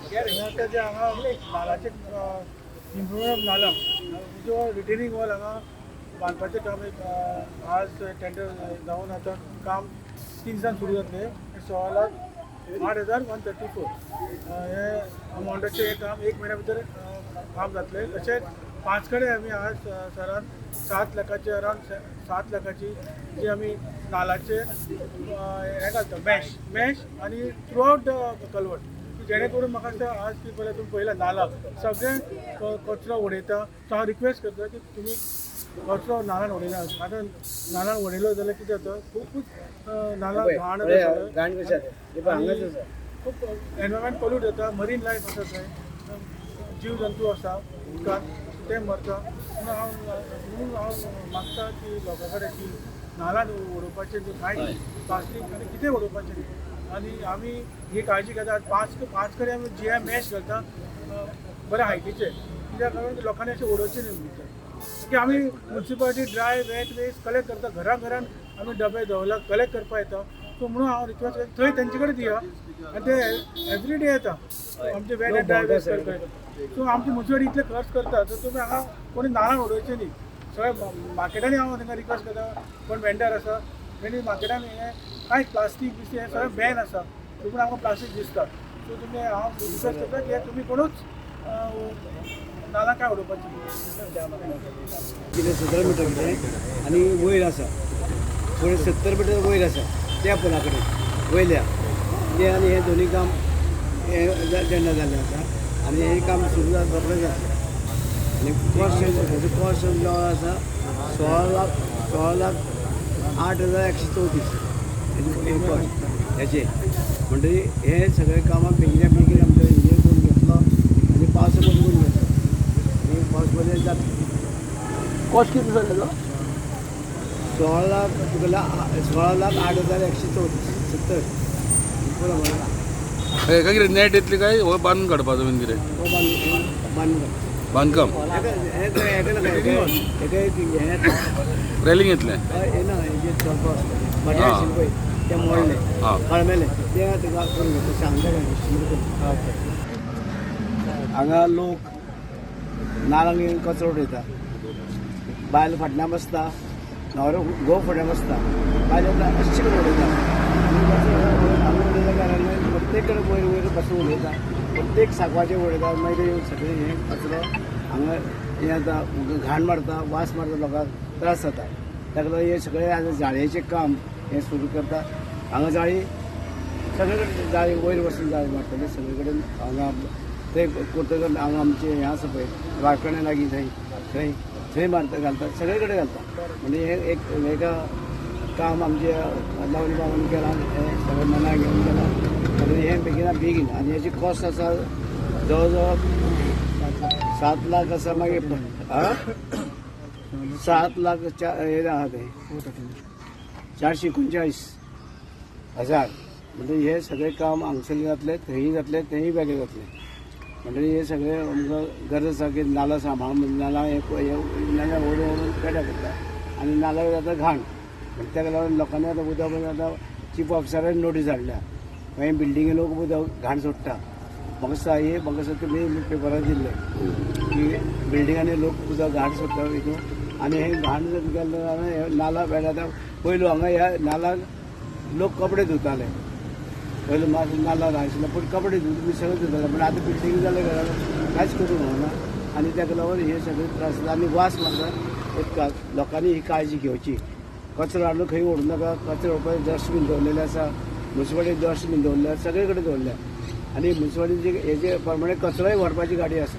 जे हांगा नालाचे इम्प्रुवमेंट नाला जो रिटेनिंग वॉल हांगा बांदपाचें काम एक आज टेंडर जावन आतां काम 3 दिसान सुरू जातलें 16,08,134 हे अमावंटाचें हे काम 1 म्हयन्या भितर काम जातलें. तशेंच 5 कडेन आमी आज सरान 7 लाखाचे अरावंड 7 लाखाची जी आमी नालाचे हे घालता मॅश आनी थ्रू आउट द कल्वर्ट जेणे करून म्हाका दिसता आज ती पळय तुमी पळयला नाला सगळे कचरो उडयता. सो हांव रिक्वेस्ट करता की तुमी कचरो नालान उडयना. आतां नालान उडयलो जाल्यार कितें जाता खूब नाला घाण खूब एनवायरमेंट पोल्यूट जाता. मरीन लायफ आसा थंय जीव जंतू आसा उदकांत ते मरता. म्हणून हांव मागता की लोकां कडेन की नालान उडोवपाचें कांय प्लास्टीक आनी कितें उडोवपाचें न्ही. आनी आमी ही काळजी घेतात. 5 कडेन आमी जी मॅश घालता बऱ्या हायटीचे कित्याक लागून लोकांनी अशें उडोवचें न्ही म्हणटा की आमी municipality dry wet waste collect करता. घरान आमी डबे दवरला कलेक्ट करपा येता. सो म्हणून हांव रिक्वेस्ट करता थंय तेंचे कडेन दिया आनी ते एवरी डे येता आमचे वेट एंड ड्राय वेस्ट करता. सो आमची म्युन्सिपालिटी इतले खर्च करता सो तुमी हांगा कोणी नालान उडोवचें न्ही. सगळे मार्केटांनी हांव तांकां रिक्वेस्ट करता कोण वेंडर आसा तेणी मार्केटान हे कांय प्लास्टीक बिस्टीक हे सगळें बॅन आसा देखून आमकां प्लास्टीक दिसता. सो तुमी हांव रिक्वेस्ट करता की तुमी कोणूच नाला काय उडोवपाची कितें 17 मिटर कितें आनी वयर आसा थोडे 70 मिटर वयर आसा त्या पोला कडेन वयल्या ते आनी हे दोनी काम हे जेन्ना जाल्लें आसा आनी हे काम सुरू जावपाक आसा. आनी कॉस्ट जो आसा 16,08,134 हे कॉस्ट हेचे म्हणटकीर हे सगळे कामां बेगीन बेगीन आमचो इंजिनियर करून घेतलो आनी पावस बंद करून घेतलो आनी पावस बंद जाता. कॉस्ट किती जालेलो 16,08,134 एका कितें नेट येतली काय हो बांदून काडपाचो बीन कितें बांदकाम रेलिंग येतलें येना हेजे चलपा भाटी आशिल्लें पळय तें मोडलें कळमेलें तें ताका करून घेतलें सांगता हांगा लोक नालांक येवन कचरो उडयता. बायल फाटल्यान बसता न्हवरो घोव फुडें बसता बायल अशें करून उडयता. उडयल्या कारणान प्रत्येक कडेन वयर वयर बसून उडयता प्रत्येक साकवाचेर उडयता. मागीर येवन सगळें हें कचरो हांगा हें जाता घाण मारता वास मारता लोकांक त्रास जाता. ताका लागून हे सगळें आतां जाळयेचें काम हें सुरू करता. हांगा जाळी सगळे कडेन जाळी वयर वचून जाळी मारतले सगळे कडेन. हांगा ते करतकच हांगा आमचें हें आसा पळय वाळकण्या लागीं थंय थंय मारता घालता सगळे कडेन घालता. म्हणजे हे एक हेका काम आमचे लावणी बाबान केलां हें सगळें मना घेवन केलां. म्हणून हें बेगीन आनी हेची कॉस्ट आसा जवळ जवळ 7 लाख आसा. मागीर 7 लाख हे आहा तें 439,000 म्हणजे हे सगळें काम हांगसर जातलें थंयय जातलें तेंय वेगळें जातलें. म्हणजे हे सगळें आमकां गरज आसा की नाला सांबाळ नाला नाल्या ओडून पेड्या करता आनी नाला जाता घाण. ताका लागून लोकांनी आतां उदक आतां चीफ ऑफिसरान नोटीस हाडल्या खंय बिल्डिंगे लोक उदक घाण सोडटा. म्हाका दिसता तुमी पेपरार दिल्लें की बिल्डिंगांनी लोक उदक घाण सोडटा हितून आनी हे घाण केल्ले नाला पेड्या. पयलू हांगा ह्या नालाक लोक कपडे धुताले पयलू नाला आशिल्लो पूण कपडे धुवून सगळें धुताले पूण आतां बिल्डींग जाले घरान कांयच करूंक मेळना आनी ताका लागून हे सगळे त्रास जाता आनी वास मारता. लोकांनी ही काळजी घेवची. कचरो हाडून खंय उडोवं नाका. कचरो उडोवपाक डस्टबीन दवरलेले आसा म्युन्सिपालिटी डस्टबीन दवरल्या सगळे कडेन दवरल्या आनी म्युन्सिपालिटीचे हेजे प्रमाणे कचरोय व्हरपाची गाडी आसा.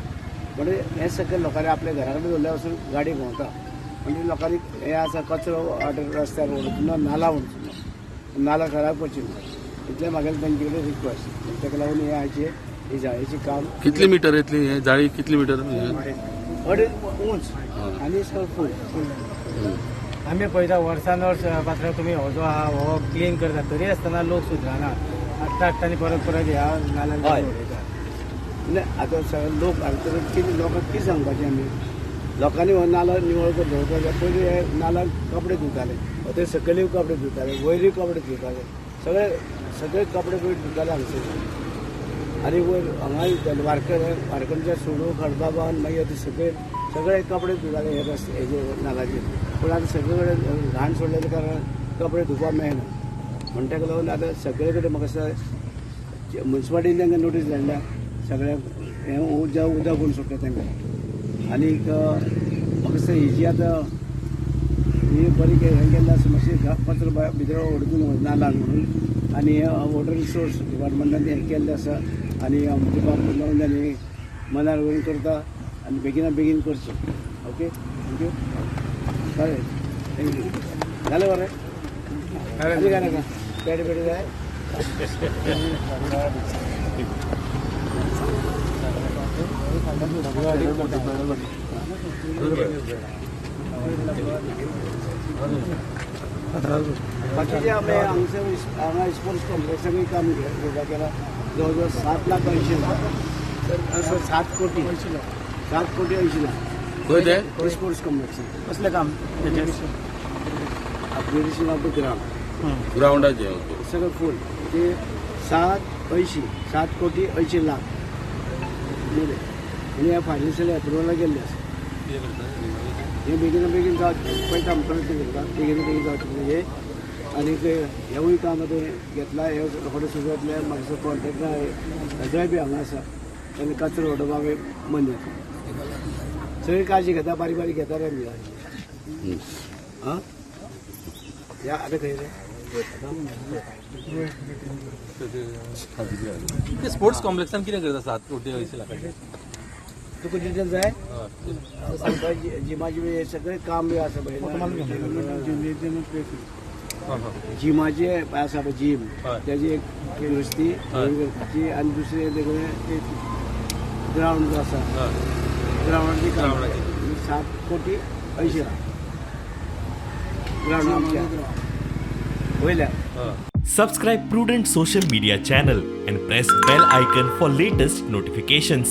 म्हणजे हे सगळे लोकांनी आपल्या घरा कडेन दवरल्या वचून गाडी भोंवता. म्हणजे लोकांनी हे आसा कचरो रस्त्यार उडोवचो नाला उडोवचो नाला खराब करची ना इतलें म्हागे तांचे कडेन रिक्वेस्ट. ताका लागून हे आयचे ही जाळेची काम कितली मिटर येतली हे जाळी कितली मिटर 2.5 उंच आनी फूल. आमी पळयता वर्सान वर्स पात्रांव तुमी हो जो आहा हो क्लीन करता तरी आसतना लोक सुदरना. हाडटा आनी परत ह्या नाल्यान उडयता. आतां सगळे लोक हाडटा कितें लोकांक कितें सांगपाचें आमी. लोकांनी हो नाला निवळ करून दवरपाक पयलीं हे नाल्याक कपडे धुताले ते सकयलीय कपडे धुताले वयरूय कपडे धुताले सगळे कपडे पळय धुताले हांगसर. आनी वयर हांगा वारकऱ्यांच्या सोडू खडपा बांद मागीर आतां सगळे कपडे धुताले हे रस्ते हेजे नालाचेर पूण आतां सगळे कडेन घाण सोडलेले कारण कपडे धुवपाक मेळना म्हण ताका लागून आतां सगळे कडेन म्हाका दिसता मुन्सिपाल्टीन तांकां नोटीस धाडल्या सगळ्यांक हें उदक कोण सोडटा तांकां आनीक म्हाका दिसता हेजी आतां ही बरी हें केल्लें आसा मातशें कचरो भितर उडकून नालान म्हणून आनी वॉटर रिसोर्स डिपार्टमेंटान हें केल्लें आसा आनी डिपार्टमेंट लावन तांणी मनार वयर करता आनी बेगीन करचें ओके थँक्यू बरें थँक्यू जालें बरें आनी काय नाका पेडे जाय बाकीचे आमी हांगा स्पोर्ट्स कॉम्प्लेक्सांनी काम केलां जवळ 7,80,00,000 7 कोटी 80 लाख खंय ते स्पोर्ट्स कॉम्प्लेक्स कसलें काम अपग्रेडेशन ऑफ द ग्राउंड ग्राउंडाचे सगळं फूल ते 7 कोटी 80 लाख आनी ह्या फायनान्शियल एप्रुवला गेल्ले आसा हे बेगीन जावचें पळयता प्रयत्न करता बेगीन जावचें हे आनीक हेवूय काम आतां घेतला हे रोखडे सुरू म्हाका कॉन्ट्रेक्टर सगळे बी हांगा आसा आनी कचरो उडोवपाक बंद जाता सगळी काळजी घेता बारीक घेता रे आमी आं या आतां खंय रे स्पोर्ट्स कॉम्प्लेक्सान कितें करता 7 कोटी 80 लाखाचे तुका डिटेल जाय सांगता जिमाचे बी सगळें काम बी आसा जिमाचे आसा पळय जीम त्याची एक दुरुस्ती आनी दुसरें तें ग्राउंड जो आसा ग्राउंडाची काम 7 कोटी 80 लाख ग्राउंड आमच्या वयल्या Subscribe Prudent Social Media channel and press bell icon for latest notifications.